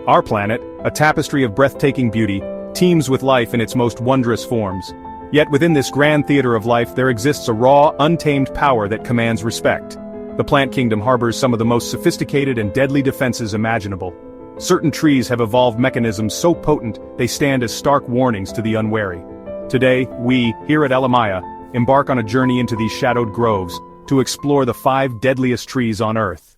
Our planet, a tapestry of breathtaking beauty, teems with life in its most wondrous forms. Yet within this grand theater of life there exists a raw, untamed power that commands respect. The plant kingdom harbors some of the most sophisticated and deadly defenses imaginable. Certain trees have evolved mechanisms so potent they stand as stark warnings to the unwary. Today, we, here at Elamaya, embark on a journey into these shadowed groves, to explore the 5 deadliest trees on Earth.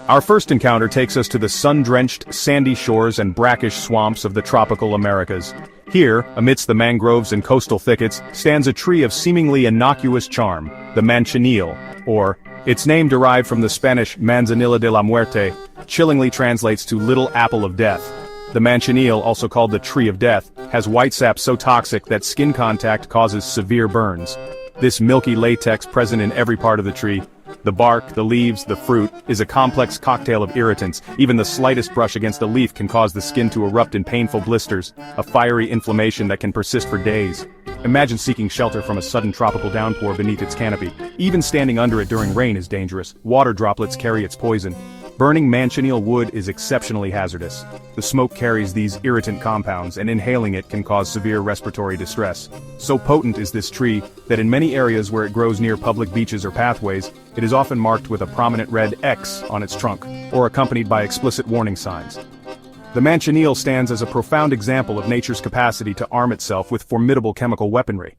Our first encounter takes us to the sun-drenched, sandy shores and brackish swamps of the tropical Americas. Here, amidst the mangroves and coastal thickets, stands a tree of seemingly innocuous charm, the Manchineel, or, its name derived from the Spanish Manzanilla de la Muerte, chillingly translates to Little Apple of Death. The Manchineel, also called the Tree of Death, has white sap so toxic that skin contact causes severe burns. This milky latex present in every part of the tree, the bark, the leaves, the fruit, is a complex cocktail of irritants. Even the slightest brush against a leaf can cause the skin to erupt in painful blisters, a fiery inflammation that can persist for days. Imagine seeking shelter from a sudden tropical downpour beneath its canopy. Even standing under it during rain is dangerous. Water droplets carry its poison. Burning Manchineel wood is exceptionally hazardous. The smoke carries these irritant compounds, and inhaling it can cause severe respiratory distress. So potent is this tree, that in many areas where it grows near public beaches or pathways, it is often marked with a prominent red X on its trunk, or accompanied by explicit warning signs. The Manchineel stands as a profound example of nature's capacity to arm itself with formidable chemical weaponry.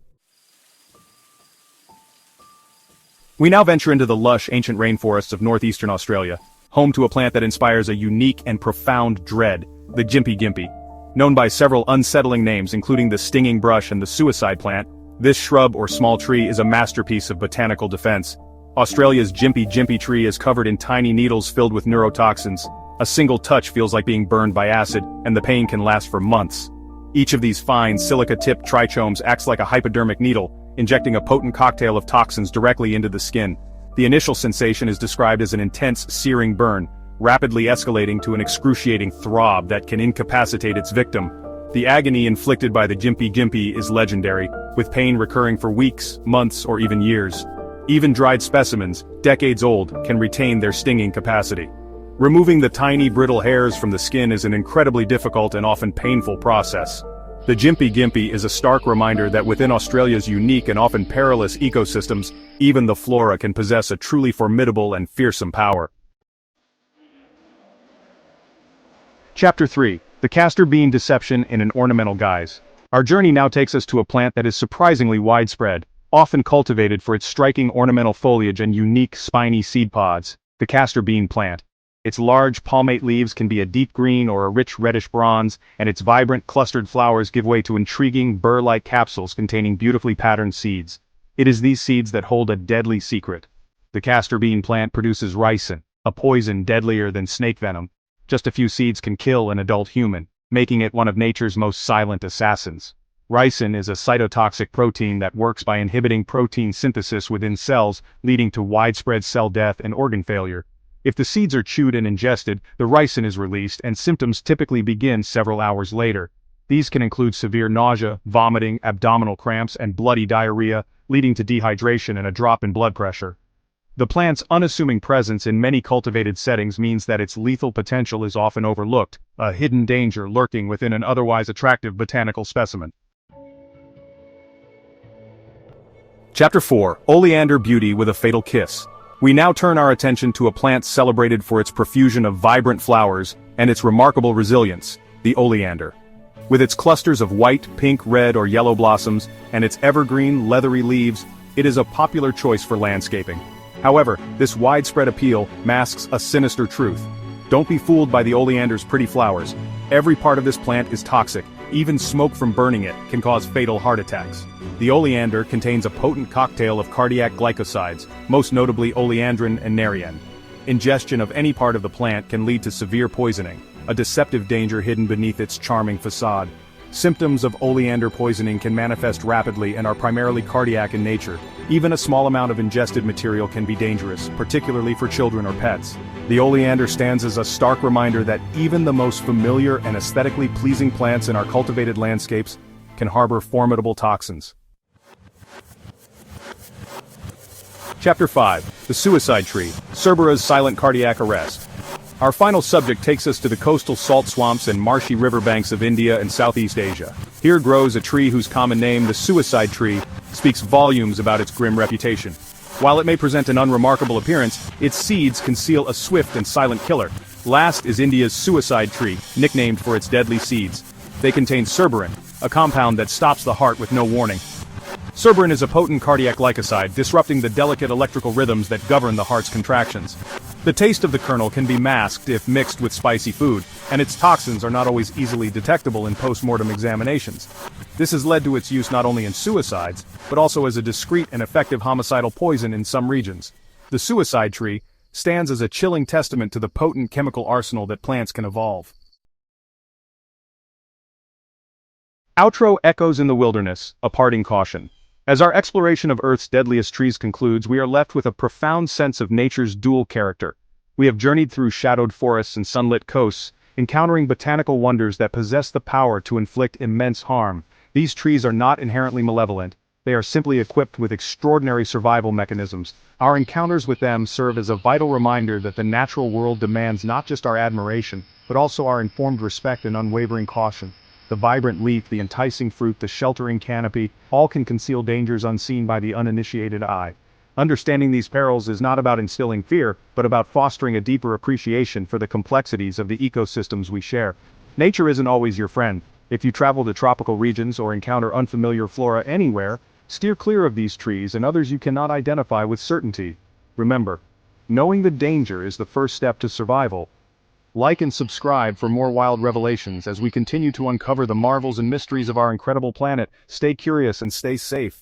We now venture into the lush, ancient rainforests of northeastern Australia, home to a plant that inspires a unique and profound dread, the Gympie-Gympie. Known by several unsettling names including the stinging brush and the suicide plant, this shrub or small tree is a masterpiece of botanical defense. Australia's Gympie-Gympie tree is covered in tiny needles filled with neurotoxins. A single touch feels like being burned by acid, and the pain can last for months. Each of these fine, silica-tipped trichomes acts like a hypodermic needle, injecting a potent cocktail of toxins directly into the skin. The initial sensation is described as an intense, searing burn, rapidly escalating to an excruciating throb that can incapacitate its victim. The agony inflicted by the Gympie-Gympie is legendary, with pain recurring for weeks, months, or even years. Even dried specimens, decades old, can retain their stinging capacity. Removing the tiny, brittle hairs from the skin is an incredibly difficult and often painful process. The Gympie-Gympie is a stark reminder that within Australia's unique and often perilous ecosystems, even the flora can possess a truly formidable and fearsome power. Chapter 3. The Castor Bean Deception in an Ornamental Guise. Our journey now takes us to a plant that is surprisingly widespread, often cultivated for its striking ornamental foliage and unique spiny seed pods, the castor bean plant. Its large palmate leaves can be a deep green or a rich reddish bronze, and its vibrant clustered flowers give way to intriguing burr-like capsules containing beautifully patterned seeds. It is these seeds that hold a deadly secret. The castor bean plant produces ricin, a poison deadlier than snake venom. Just a few seeds can kill an adult human, making it one of nature's most silent assassins. Ricin is a cytotoxic protein that works by inhibiting protein synthesis within cells, leading to widespread cell death and organ failure. If the seeds are chewed and ingested, the ricin is released and symptoms typically begin several hours later. These can include severe nausea, vomiting, abdominal cramps, and bloody diarrhea, leading to dehydration and a drop in blood pressure. The plant's unassuming presence in many cultivated settings means that its lethal potential is often overlooked, a hidden danger lurking within an otherwise attractive botanical specimen. Chapter 4. Oleander Beauty with a Fatal Kiss. We now turn our attention to a plant celebrated for its profusion of vibrant flowers and its remarkable resilience, the oleander. With its clusters of white, pink, red, or yellow blossoms, and its evergreen, leathery leaves, it is a popular choice for landscaping. However, this widespread appeal masks a sinister truth. Don't be fooled by the oleander's pretty flowers. Every part of this plant is toxic. Even smoke from burning it can cause fatal heart attacks. The oleander contains a potent cocktail of cardiac glycosides, most notably oleandrin and nerian. Ingestion of any part of the plant can lead to severe poisoning, a deceptive danger hidden beneath its charming facade. Symptoms of oleander poisoning can manifest rapidly and are primarily cardiac in nature. Even a small amount of ingested material can be dangerous, particularly for children or pets. The oleander stands as a stark reminder that even the most familiar and aesthetically pleasing plants in our cultivated landscapes can harbor formidable toxins. Chapter 5. The Suicide Tree, Cerbera's Silent Cardiac Arrest. Our final subject takes us to the coastal salt swamps and marshy riverbanks of India and Southeast Asia. Here grows a tree whose common name, the suicide tree, speaks volumes about its grim reputation. While it may present an unremarkable appearance, its seeds conceal a swift and silent killer. Last is India's suicide tree, nicknamed for its deadly seeds. They contain cerberin, a compound that stops the heart with no warning. Cerberin is a potent cardiac glycoside, disrupting the delicate electrical rhythms that govern the heart's contractions. The taste of the kernel can be masked if mixed with spicy food, and its toxins are not always easily detectable in post-mortem examinations. This has led to its use not only in suicides, but also as a discreet and effective homicidal poison in some regions. The suicide tree stands as a chilling testament to the potent chemical arsenal that plants can evolve. Outro echoes in the wilderness, a parting caution. As our exploration of Earth's deadliest trees concludes, we are left with a profound sense of nature's dual character. We have journeyed through shadowed forests and sunlit coasts, encountering botanical wonders that possess the power to inflict immense harm. These trees are not inherently malevolent, they are simply equipped with extraordinary survival mechanisms. Our encounters with them serve as a vital reminder that the natural world demands not just our admiration, but also our informed respect and unwavering caution. The vibrant leaf, the enticing fruit, the sheltering canopy, all can conceal dangers unseen by the uninitiated eye. Understanding these perils is not about instilling fear, but about fostering a deeper appreciation for the complexities of the ecosystems we share. Nature isn't always your friend. If you travel to tropical regions or encounter unfamiliar flora anywhere, steer clear of these trees and others you cannot identify with certainty. Remember, knowing the danger is the first step to survival. Like and subscribe for more wild revelations as we continue to uncover the marvels and mysteries of our incredible planet. Stay curious and stay safe.